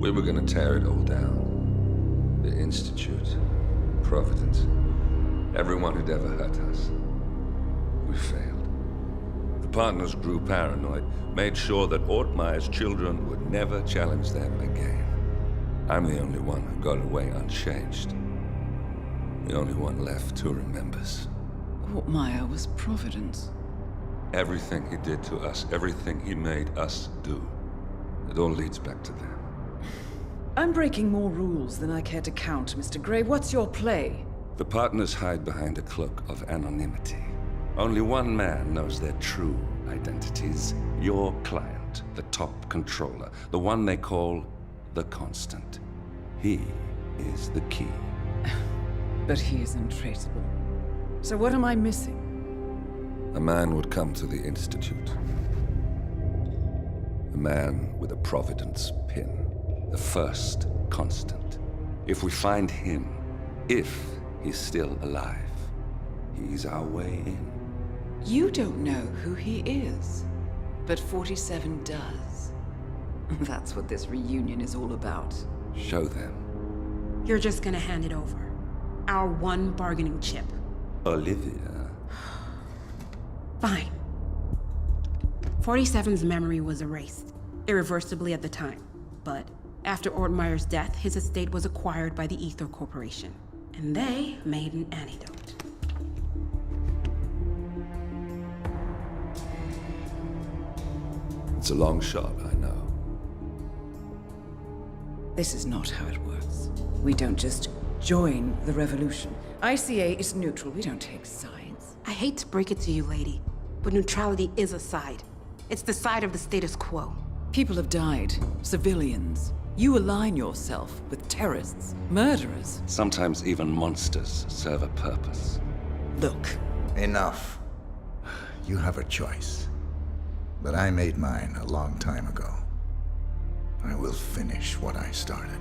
We were gonna tear it all down. The Institute, Providence, everyone who'd ever hurt us. We failed. The partners grew paranoid, made sure that Ortmeyer's children would never challenge them again. I'm the only one who got away unchanged. The only one left who remembers. Ortmeyer was Providence. Everything he did to us, everything he made us do, it all leads back to them. I'm breaking more rules than I care to count, Mr. Gray. What's your play? The partners hide behind a cloak of anonymity. Only one man knows their true identities. Your client, the top controller, the one they call the Constant. He is the key. But he is untraceable. So what am I missing? A man would come to the Institute. A man with a Providence pin. The first Constant. If we find him, if he's still alive, he's our way in. You don't know who he is, but 47 does. That's what this reunion is all about. Show them. You're just gonna hand it over. Our one bargaining chip. Olivia. Fine. 47's memory was erased, irreversibly at the time. But after Ortmeyer's death, his estate was acquired by the Ether Corporation. And they made an antidote. It's a long shot, I know. This is not how it works. We don't just join the revolution. ICA is neutral. We don't take sides. I hate to break it to you, lady, but neutrality is a side. It's the side of the status quo. People have died. Civilians. You align yourself with terrorists, murderers. Sometimes even monsters serve a purpose. Look. Enough. You have a choice. But I made mine a long time ago. I will finish what I started.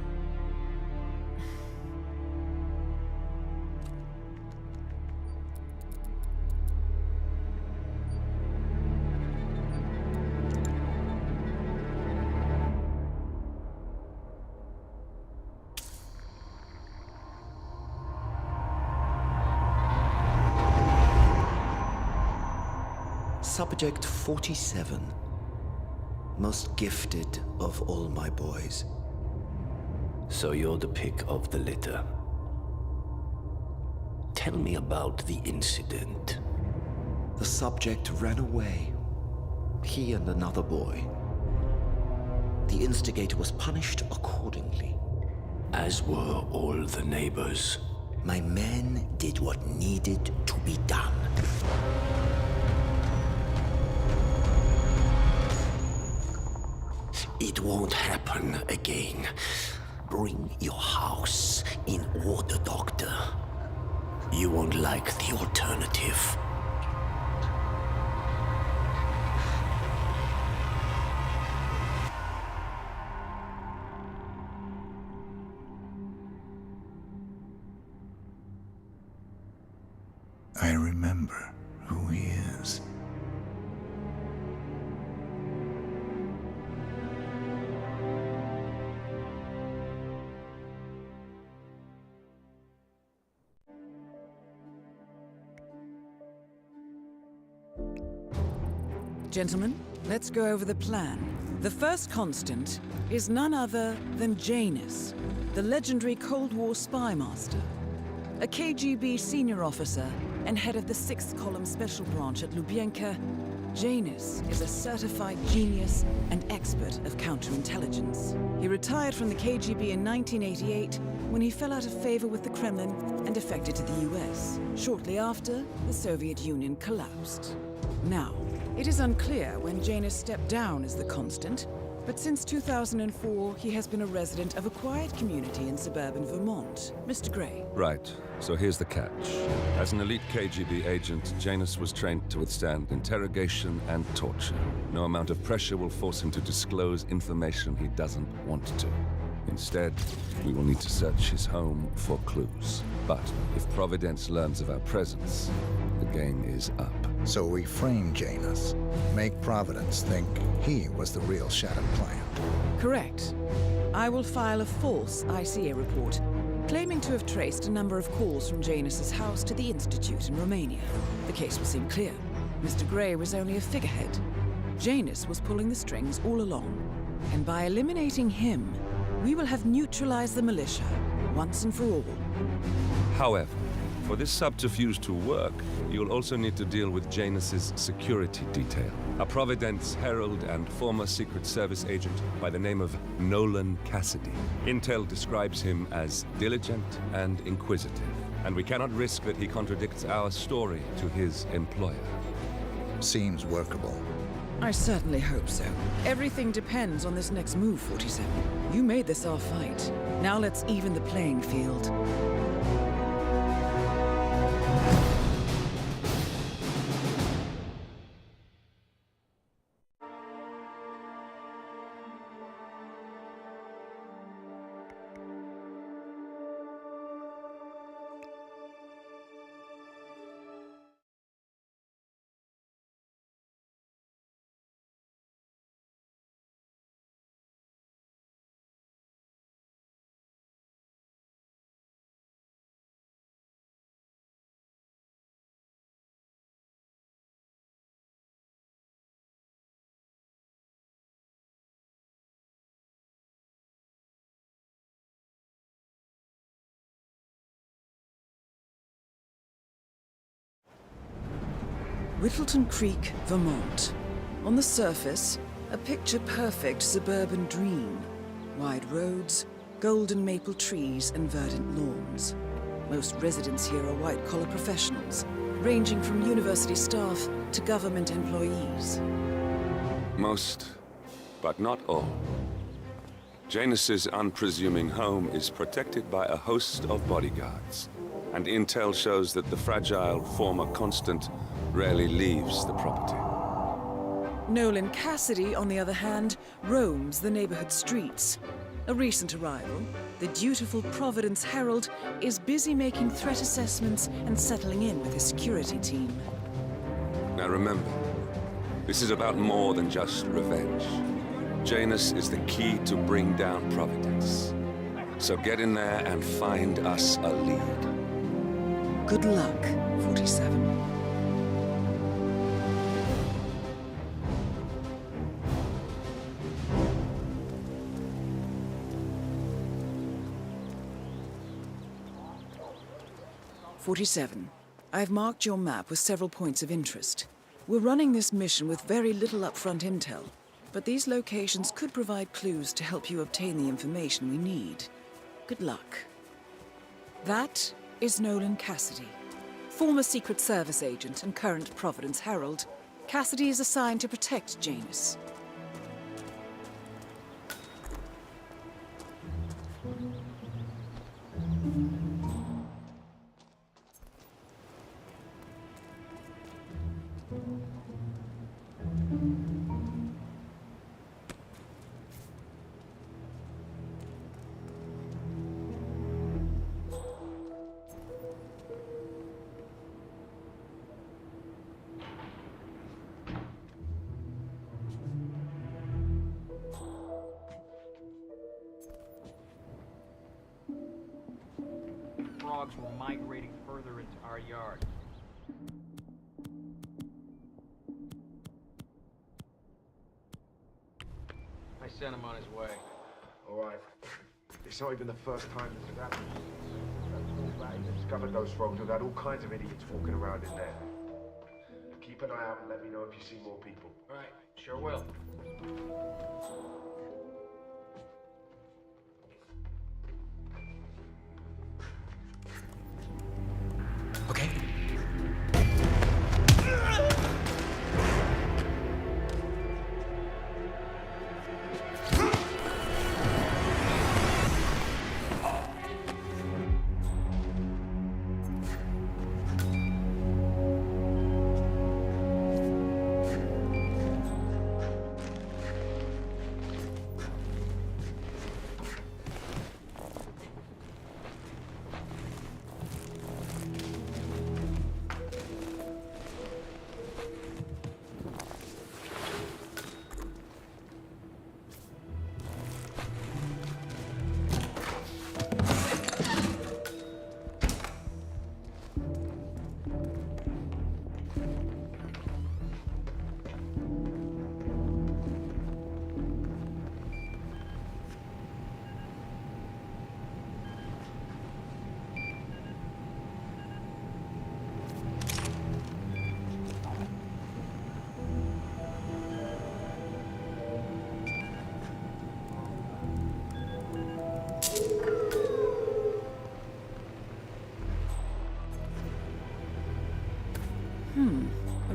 Subject 47. Most gifted of all my boys. So you're the pick of the litter. Tell me about the incident. The subject ran away. He and another boy. The instigator was punished accordingly. As were all the neighbors. My men did what needed to be done. It won't happen again. Bring your house in order, Doctor. You won't like the alternative. I remember who he is. Gentlemen, let's go over the plan. The first Constant is none other than Janus, the legendary Cold War spy master. A KGB senior officer and head of the 6th Column Special Branch at Lubyanka, Janus is a certified genius and expert of counterintelligence. He retired from the KGB in 1988 when he fell out of favor with the Kremlin and defected to the US. Shortly after, the Soviet Union collapsed. Now, it is unclear when Janus stepped down as the Constant, but since 2004, he has been a resident of a quiet community in suburban Vermont. Mr. Gray. Right, so here's the catch. As an elite KGB agent, Janus was trained to withstand interrogation and torture. No amount of pressure will force him to disclose information he doesn't want to. Instead, we will need to search his home for clues. But if Providence learns of our presence, the game is up. So we frame Janus, make Providence think he was the real Shadow client. Correct. I will file a false ICA report, claiming to have traced a number of calls from Janus's house to the Institute in Romania. The case will seem clear. Mr. Gray was only a figurehead. Janus was pulling the strings all along. And by eliminating him, we will have neutralized the militia, once and for all. However, for this subterfuge to work, you'll also need to deal with Janus's security detail. A Providence herald and former Secret Service agent by the name of Nolan Cassidy. Intel describes him as diligent and inquisitive, and we cannot risk that he contradicts our story to his employer. Seems workable. I certainly hope so. Everything depends on this next move, 47. You made this our fight. Now let's even the playing field. Whittleton Creek, Vermont. On the surface, a picture-perfect suburban dream. Wide roads, golden maple trees, and verdant lawns. Most residents here are white-collar professionals, ranging from university staff to government employees. Most, but not all. Janus's unpresuming home is protected by a host of bodyguards, and intel shows that the fragile former Constant rarely leaves the property. Nolan Cassidy, on the other hand, roams the neighborhood streets. A recent arrival, the dutiful Providence Herald is busy making threat assessments and settling in with his security team. Now remember, this is about more than just revenge. Janus is the key to bring down Providence. So get in there and find us a lead. Good luck, 47. I've marked your map with several points of interest. We're running this mission with very little upfront intel, but these locations could provide clues to help you obtain the information we need. Good luck. That is Nolan Cassidy, former Secret Service agent and current Providence Herald. Cassidy is assigned to protect Janus. Frogs were migrating further into our yard. I sent him on his way. All right. It's not even the first time this has happened. They discovered those frogs. We've had all kinds of idiots walking around in there. Keep an eye out and let me know if you see more people. All right, sure will. Okay.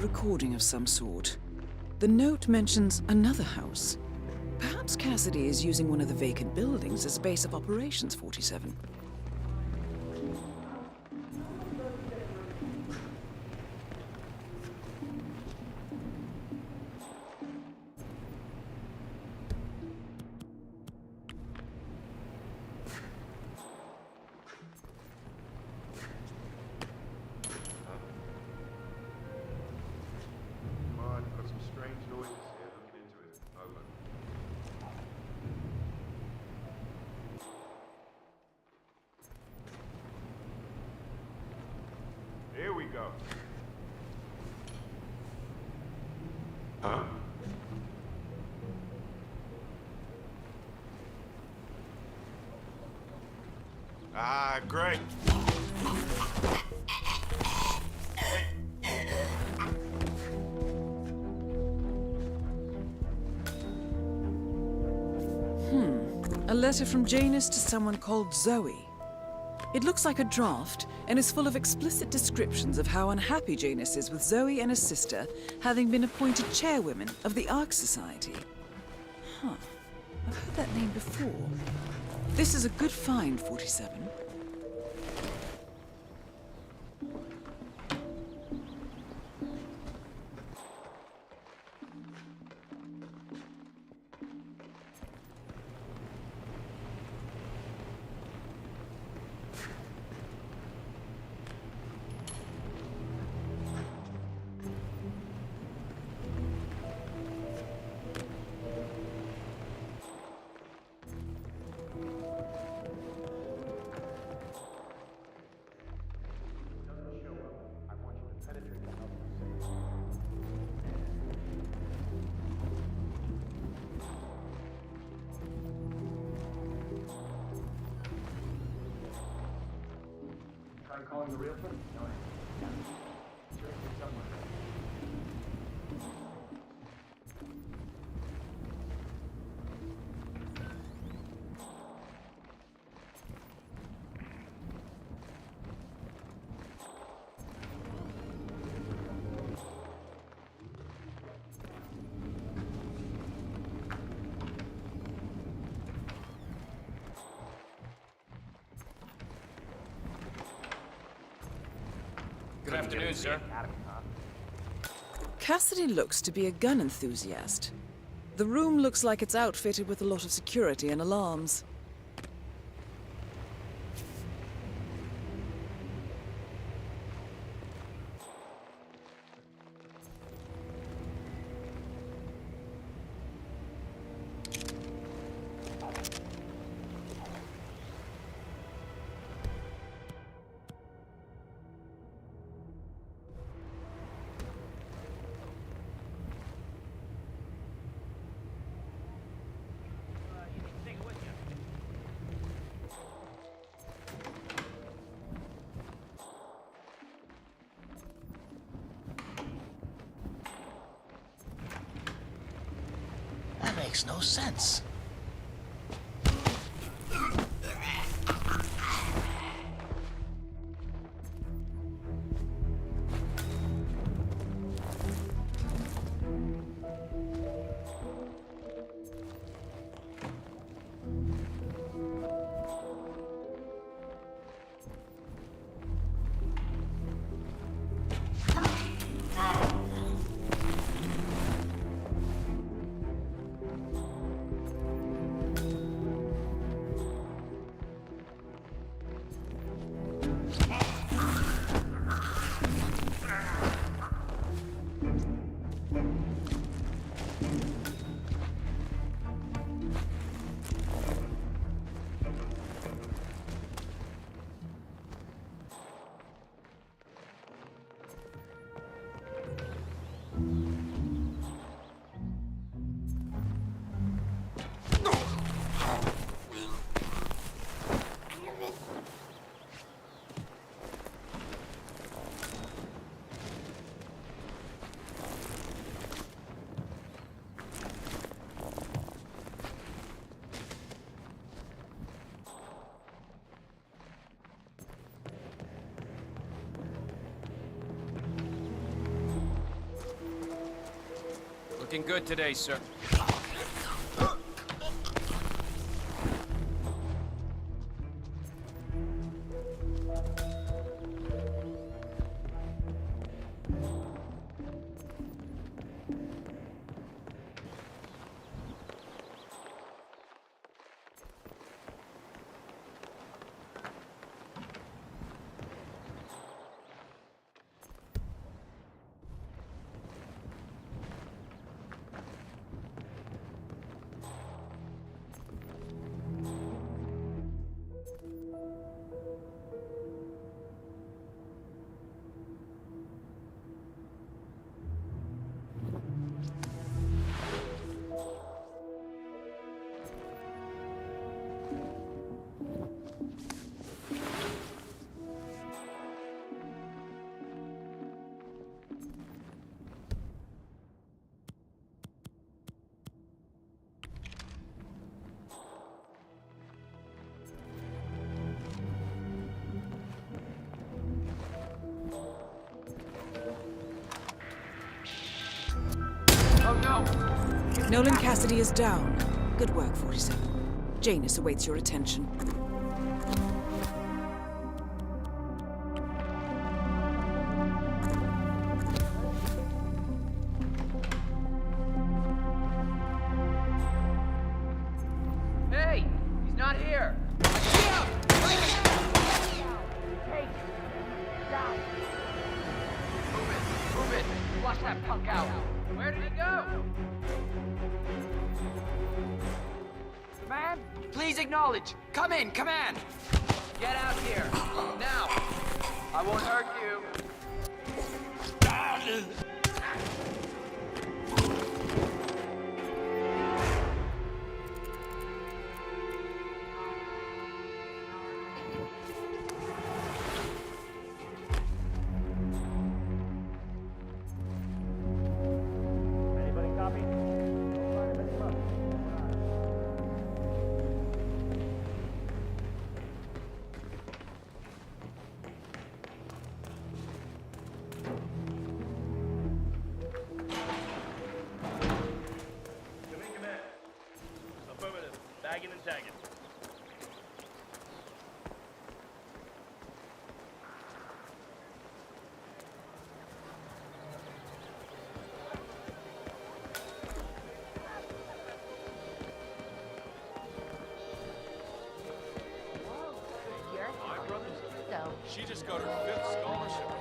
recording of some sort. The note mentions another house. Perhaps Cassidy is using one of the vacant buildings as a base of operations, 47. Come on, got some strange noises here. Looking into it. Over. Here we go. Huh? Ah, great. A letter from Janus to someone called Zoe. It looks like a draft and is full of explicit descriptions of how unhappy Janus is with Zoe and his sister having been appointed chairwomen of the Ark Society. Huh. I've heard that name before. This is a good find, 47. Try calling the realtor? No answer. Sure, it's somewhere. Good afternoon, sir. Cassidy looks to be a gun enthusiast. The room looks like it's outfitted with a lot of security and alarms. That makes no sense. looking good today, sir. Nolan Cassidy is down. Good work, 47. Janus awaits your attention. Hey! He's not here! Move it! Flush that punk out! Where did he go? Command? Please acknowledge! Come in, command! Get out here! Now! I won't hurt you! Anybody copy? Affirmative. Bagging and tagging. She just got her 5th scholarship.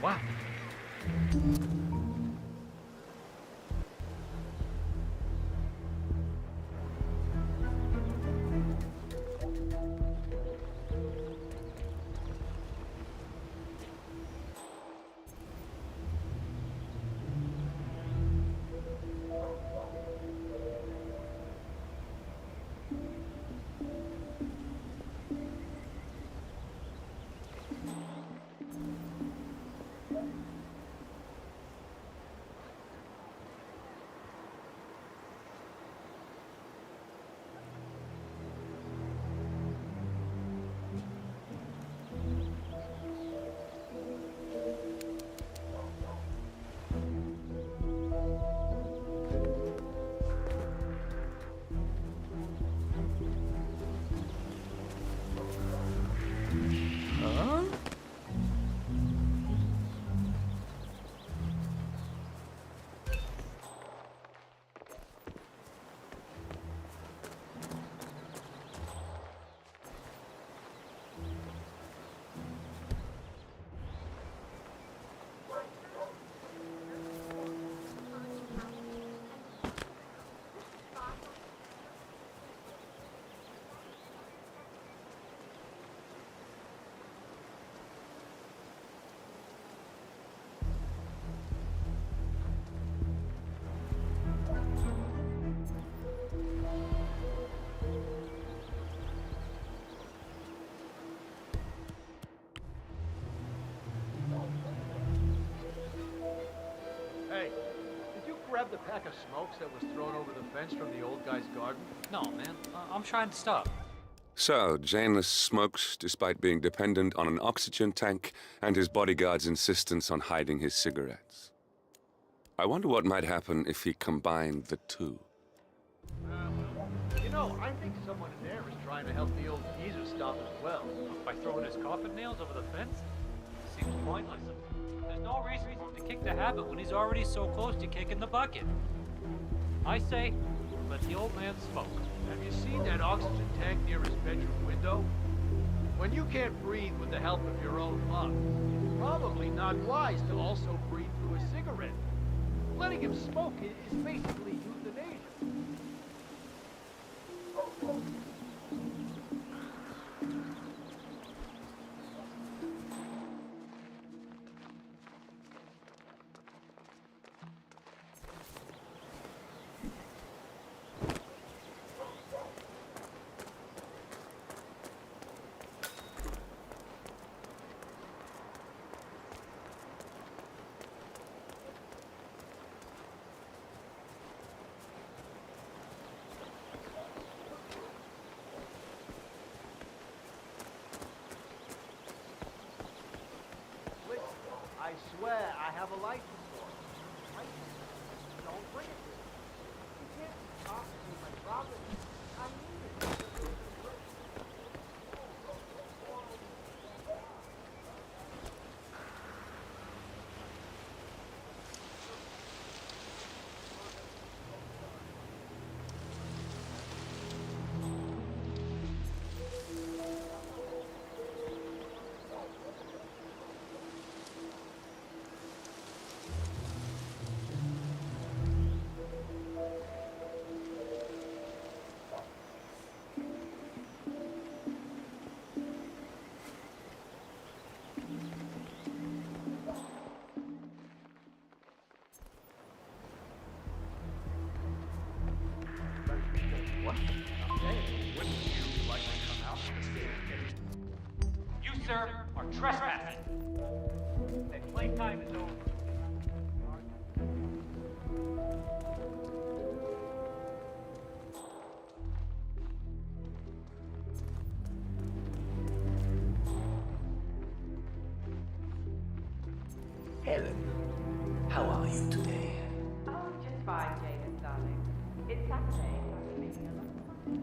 Wow. grab the pack of smokes that was thrown over the fence from the old guy's garden? No, man. I'm trying to stop. So, Janus smokes despite being dependent on an oxygen tank and his bodyguard's insistence on hiding his cigarettes. I wonder what might happen if he combined the two. You know, I think someone in there is trying to help the old geezer stop as well. By throwing his coffin nails over the fence? Seems pointless. There's no reason for him to kick the habit when he's already so close to kicking the bucket. I say, let the old man smoke. Have you seen that oxygen tank near his bedroom window? When you can't breathe with the help of your own lungs, it's probably not wise to also breathe through a cigarette. Letting him smoke is basically euthanasia. I swear I have a license for it. Don't bring it to me. You can't talk to me like Robin. I need it. You, sir, are trespassing. And playtime is over. Helen, how are you today? Oh, just fine, Janus, darling. It's Saturday, so we're making a lot of fun.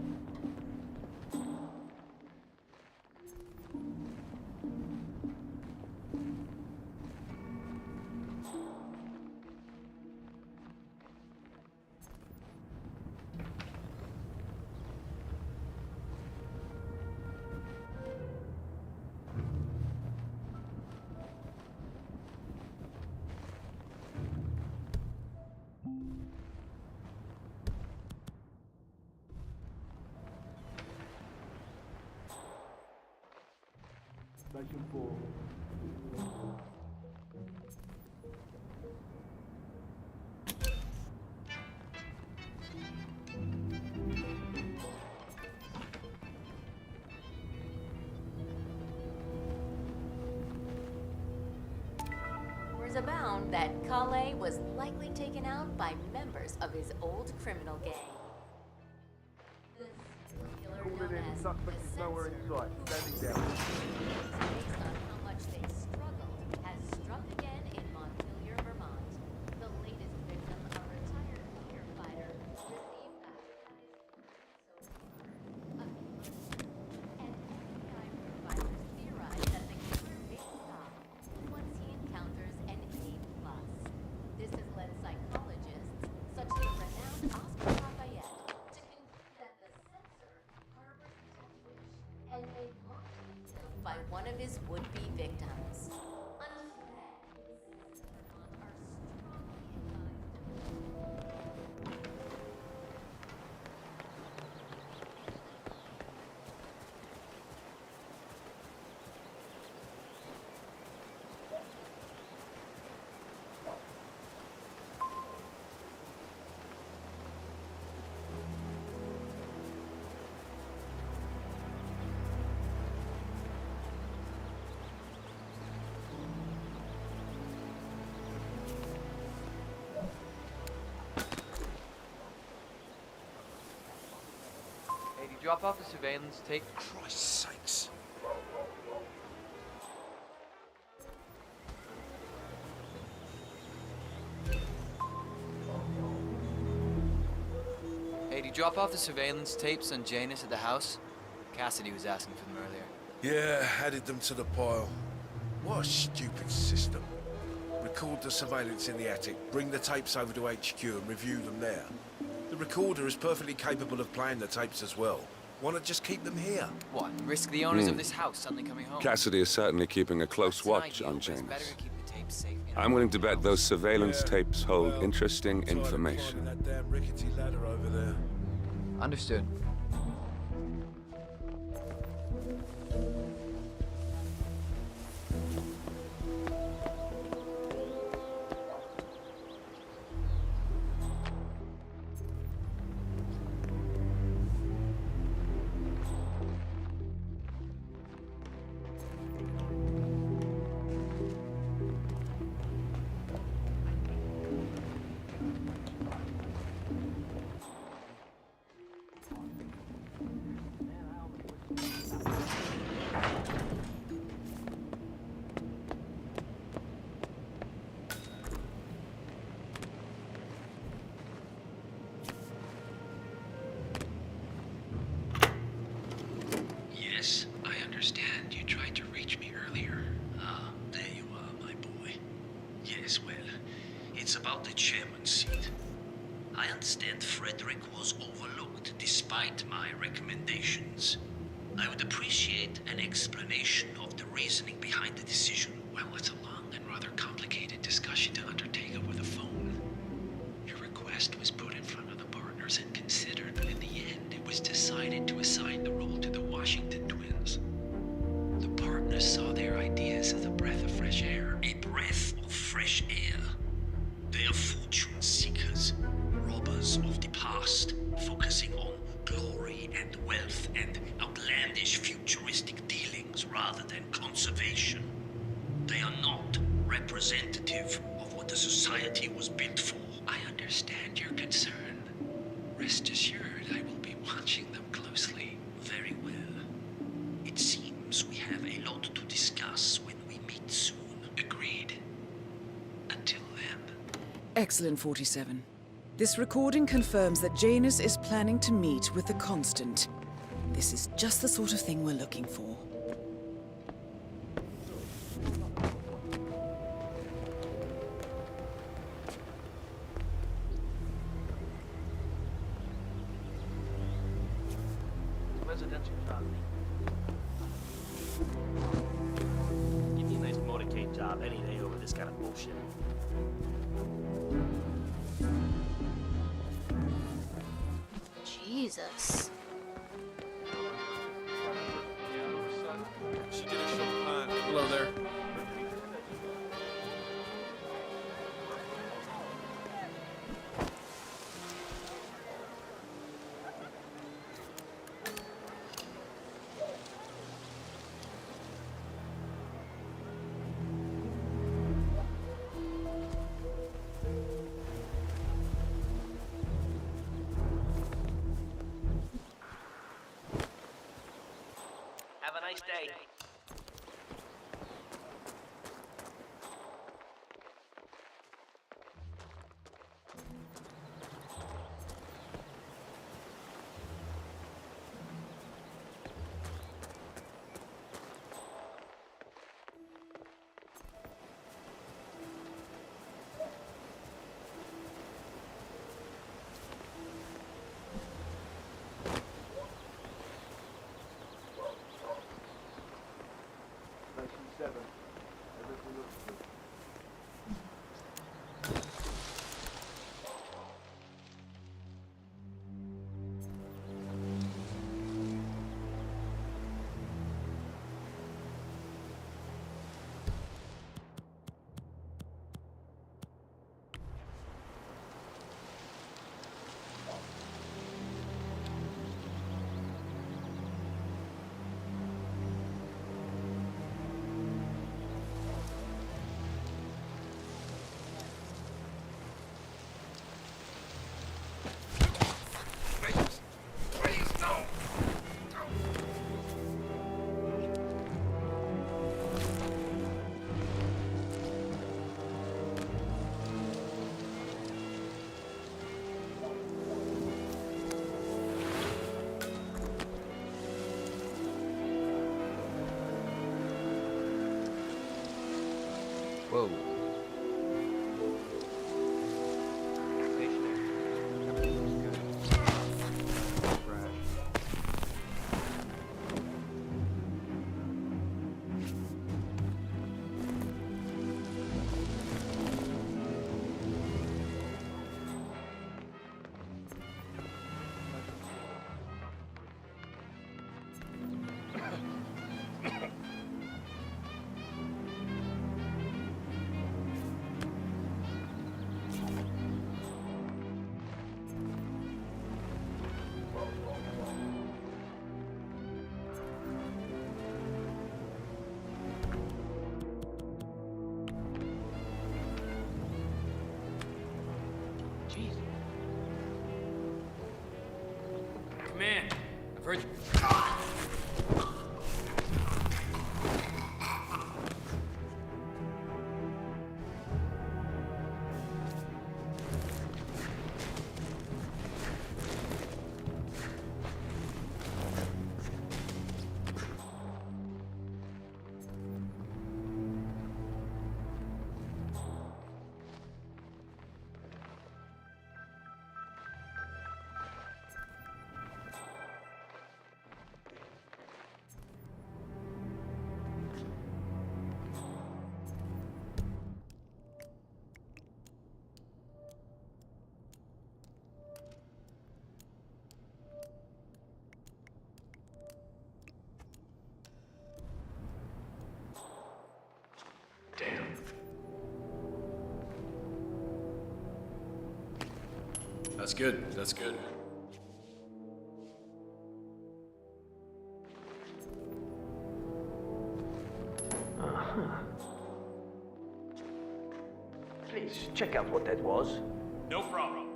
Station 4. Rumors abound that Kale was likely taken out by members of his old criminal gang. This killer known as the nowhere in sight. Standing down. based on how much they struggled, has struck again in Montpelier, Vermont. The latest victim, a retired firefighter, received a and FBI providers theorize that the killer may stop once he encounters an A+. This has led psychologists, such as the renowned Oscar Lafayette, to conclude that the censor harbors a death wish and may want to be killed by one of his would-be victims. Until then, citizens of Vermont are strongly advised. drop off the surveillance tape? Christ's sakes. Hey, did you drop off the surveillance tapes on Janus at the house? Cassidy was asking for them earlier. Yeah, added them to the pile. What a stupid system. Record the surveillance in the attic, bring the tapes over to HQ and review them there. The recorder is perfectly capable of playing the tapes as well. Why not just keep them here? What, risk the owners of this house suddenly coming home? Cassidy is certainly keeping a close That's an watch idea, on but it's better Janus. to keep the tapes safe in I'm willing to bet those house. surveillance tapes hold Well, interesting tired of information. climbing that damn rickety ladder over there. Understood. Yes, I understand. You tried to reach me earlier. Ah, there you are, my boy. Yes, well, it's about the chairman's seat. I understand Frederick was overlooked despite my recommendations. I would appreciate an explanation of the reasoning behind the decision. Well, it's a long and rather complicated discussion to undertake over the phone. Your request was put in front of the partners and considered, but in the end, it was decided to assign the role to the Washington twins. The partners saw their ideas as a breath of fresh air. A breath of fresh air. They are fortune seekers, robbers of the past, focusing on glory and wealth and outlandish futuristic dealings rather than conservation. They are not representative of what the society was built for. I understand your concern. Rest assured, I will be watching them closely. Very well. It seems we have a lot to discuss when we meet soon. Agreed. Until then. Excellent, 47. This recording confirms that Janus is planning to meet with the Constant. This is just the sort of thing we're looking for. Residential job. Give me a nice motorcade job any day over this kind of bullshit. Jesus. She did a short plan. Hello there. Have a nice day. Whoa. Jeez. Man, I've heard. Damn. That's good. That's good. Please, check out what that was. No problem.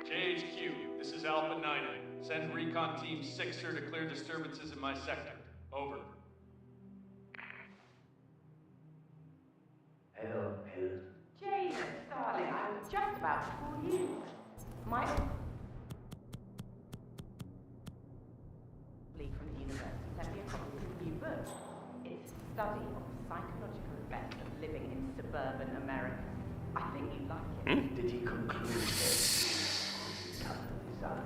JHQ, this is Alpha 9. Send Recon Team 6er to clear disturbances in my sector. Over. Hello. James, darling, I was just about to call you. My... Lee from the university sent me a copy of his new book. It's a study of the psychological effects of living in suburban America. I think you'd like it. Did he conclude his cut his eye?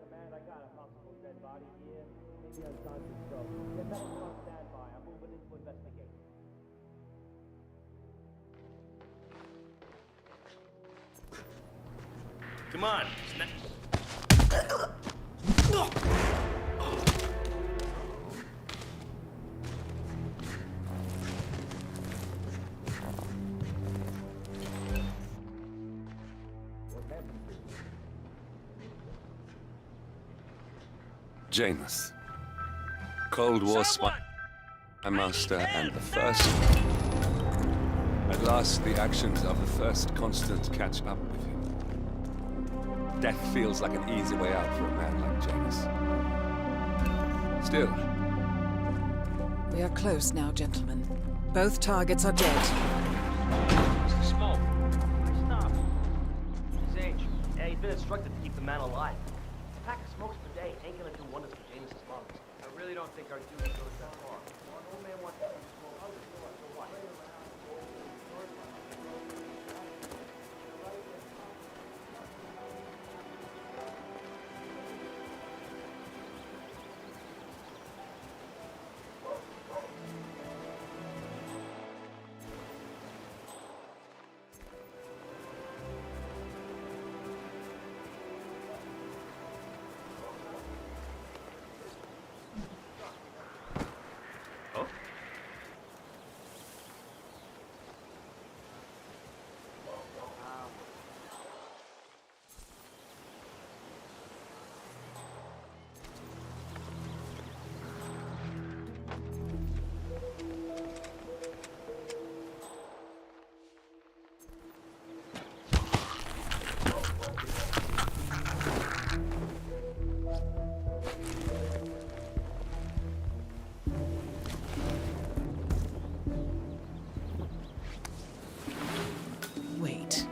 Command, I got a possible dead body here. Maybe unconscious stroke. Get medics on standby. I'm moving in to investigate. Come on. Janus. Cold War spy master and the first. At last, the actions of the first constant catch up with him. Death feels like an easy way out for a man like Janus. Still. We are close now, gentlemen. Both targets are dead. Mr. Smoke. Stop. Sage. Yeah, he's been instructed to keep the man alive. A pack of smokes per day ain't gonna do wonders for Janus's lungs. I really don't think our duty goes that far. One old man wants to smoke others, so what? Wait.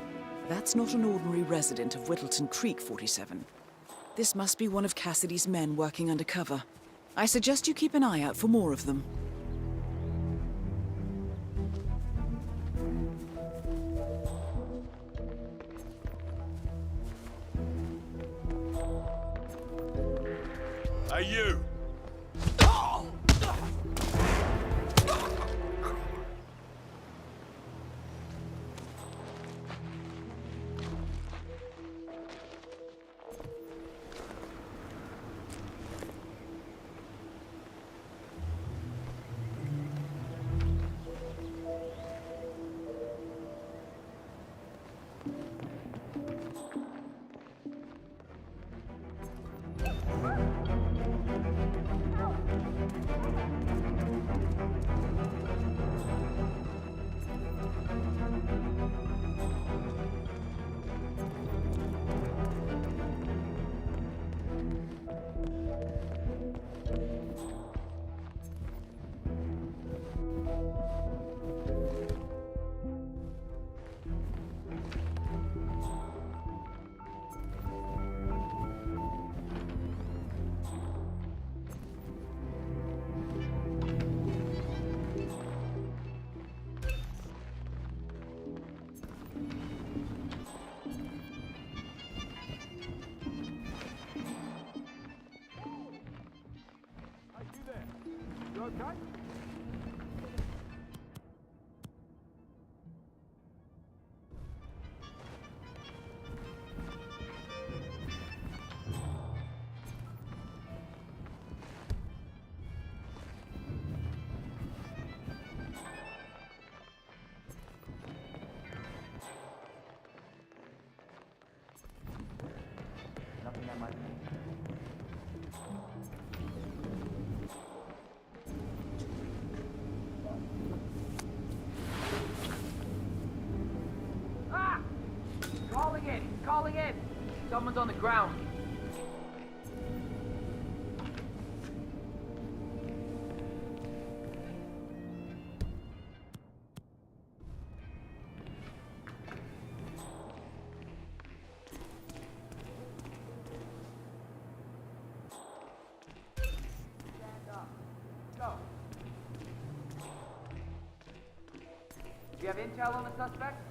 That's not an ordinary resident of Whittleton Creek, 47. This must be one of Cassidy's men working undercover. I suggest you keep an eye out for more of them. Hey, you! Nothing that might be. Ah! Calling in! Calling in! Someone's on the ground. Do you have intel on the suspect?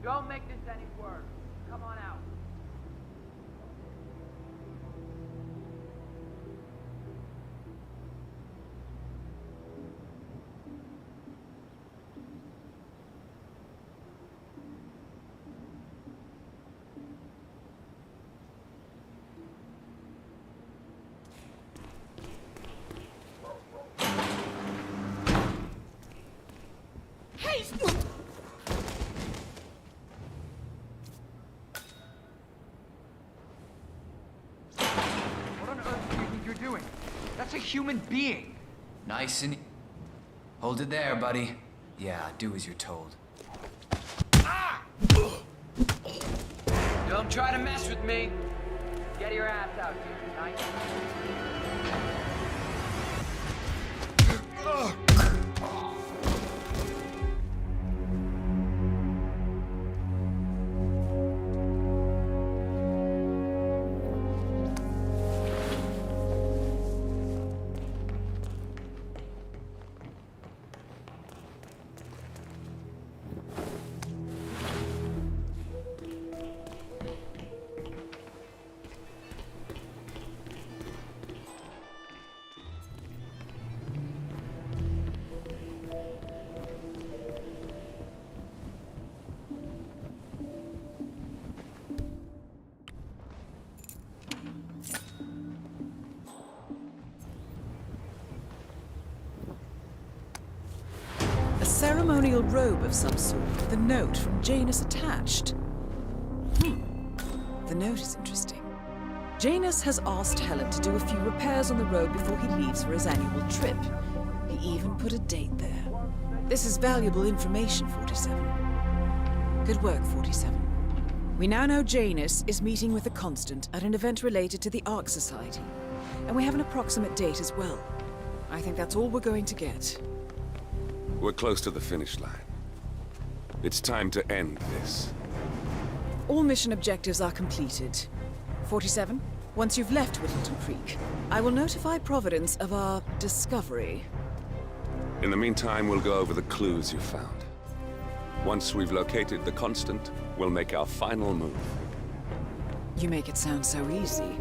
Don't make this any worse. Come on out. What on earth do you think you're doing? That's a human being. Nice and... Hold it there, buddy. Yeah, do as you're told. Don't try to mess with me. Get your ass out here tonight. ceremonial robe of some sort with a note from Janus attached. The note is interesting. Janus has asked Helen to do a few repairs on the robe before he leaves for his annual trip. He even put a date there. This is valuable information, 47. Good work, 47. We now know Janus is meeting with the Constant at an event related to the Ark Society. And we have an approximate date as well. I think that's all we're going to get. We're close to the finish line. It's time to end this. All mission objectives are completed. 47, once you've left Whittleton Creek, I will notify Providence of our discovery. In the meantime, we'll go over the clues you found. Once we've located the Constant, we'll make our final move. You make it sound so easy.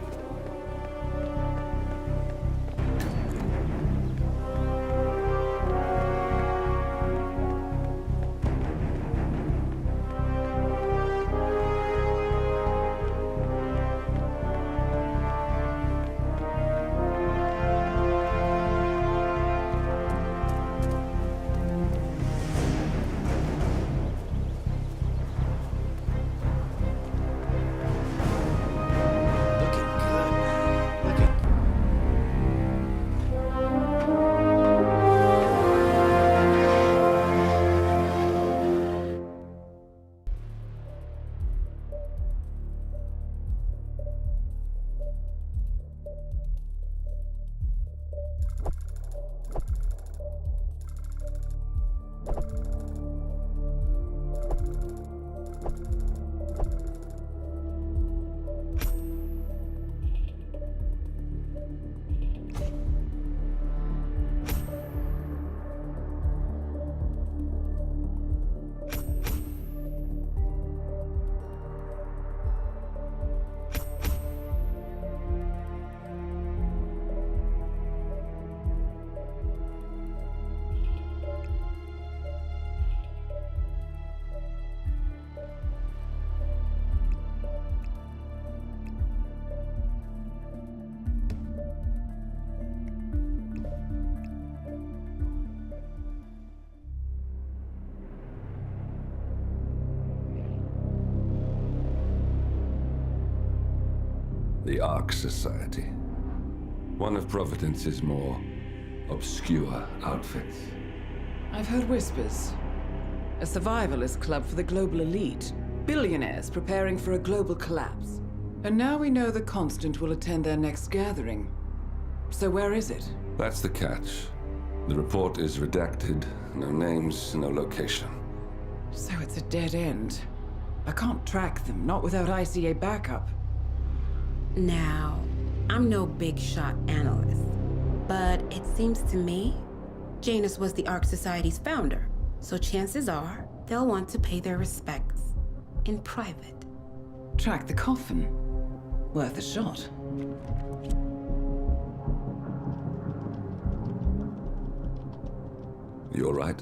The Ark Society. One of Providence's more obscure outfits. I've heard whispers. A survivalist club for the global elite. Billionaires preparing for a global collapse. And now we know the Constant will attend their next gathering. So where is it? That's the catch. The report is redacted. No names, no location. So it's a dead end. I can't track them, not without ICA backup. Now, I'm no big shot analyst, but it seems to me Janus was the Ark Society's founder, so chances are they'll want to pay their respects in private. Track the coffin. Worth a shot. You all right?